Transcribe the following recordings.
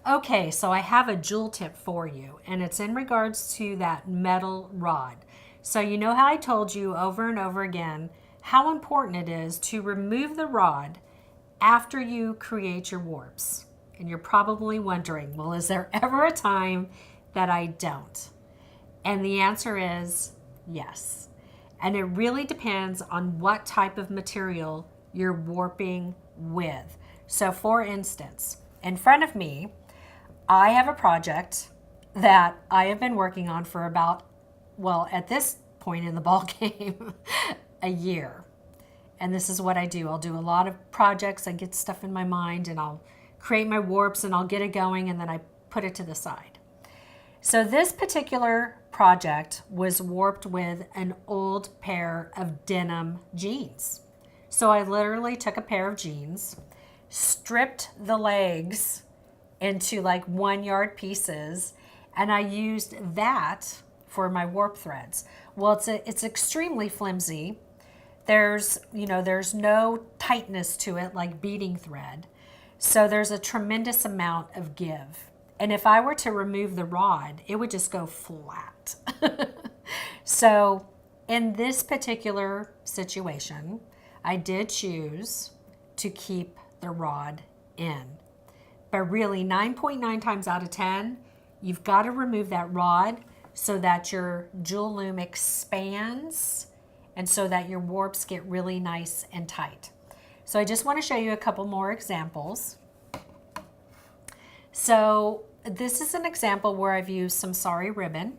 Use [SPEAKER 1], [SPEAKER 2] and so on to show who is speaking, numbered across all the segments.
[SPEAKER 1] Okay, so I have a jewel tip for you, and it's in regards to that metal rod. So you know how I told you over and over again how important it is to remove the rod after you create your warps. And you're probably wondering, well, is there ever a time that I don't? And the answer is yes. And it really depends on what type of material you're warping with. So for instance, in front of me, I have a project that I have been working on for about, well, at this point in the ball game, a year. And this is what I do. I'll do a lot of projects. I get stuff in my mind and I'll create my warps and I'll get it going and then I put it to the side. So this particular project was warped with an old pair of denim jeans. So I literally took a pair of jeans, stripped the legs into like 1 yard pieces, and I used that for my warp threads. Well, it's extremely flimsy. There's no tightness to it like beading thread. So there's a tremendous amount of give. And if I were to remove the rod, it would just go flat. So in this particular situation, I did choose to keep the rod in. But really 9.9 times out of 10, you've got to remove that rod so that your jewel loom expands and so that your warps get really nice and tight. So I just want to show you a couple more examples. So this is an example where I've used some sari ribbon,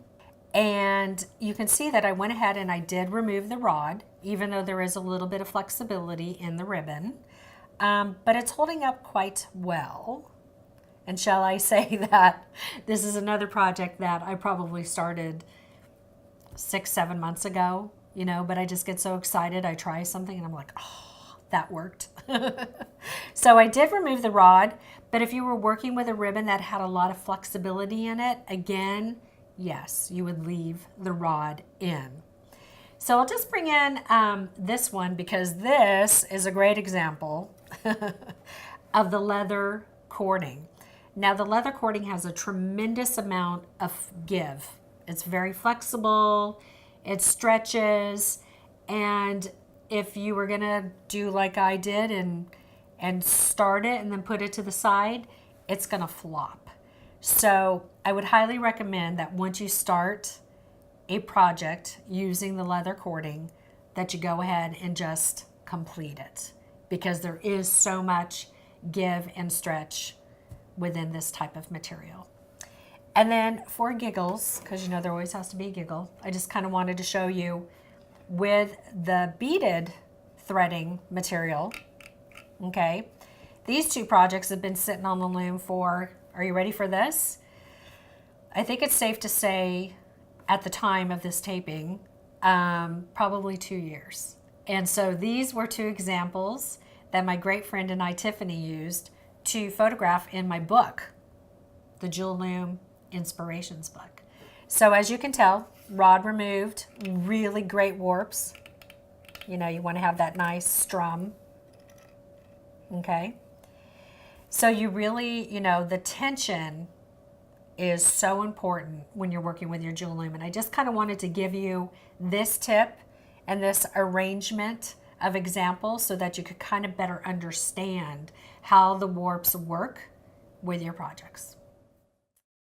[SPEAKER 1] and you can see that I went ahead and I did remove the rod, even though there is a little bit of flexibility in the ribbon, but it's holding up quite well. And shall I say that this is another project that I probably started 6-7 months ago, but I just get so excited. I try something and I'm like, oh, that worked. So I did remove the rod, but if you were working with a ribbon that had a lot of flexibility in it, again, yes, you would leave the rod in. So I'll just bring in this one because this is a great example of the leather cording. Now the leather cording has a tremendous amount of give. It's very flexible, it stretches, and if you were gonna do like I did and start it and then put it to the side, it's gonna flop. So I would highly recommend that once you start a project using the leather cording, that you go ahead and just complete it, because there is so much give and stretch within this type of material. And then for giggles, because there always has to be a giggle, I just kind of wanted to show you with the beaded threading material. Okay, these two projects have been sitting on the loom for, are you ready for this? I think it's safe to say at the time of this taping, probably 2 years. And so these were two examples that my great friend and I, Tiffany, used to photograph in my book, the Jewel Loom Inspirations book. So as you can tell, rod removed, really great warps. You want to have that nice strum. Okay. So you really, the tension is so important when you're working with your jewel loom. And I just kind of wanted to give you this tip and this arrangement of examples so that you could kind of better understand how the warps work with your projects.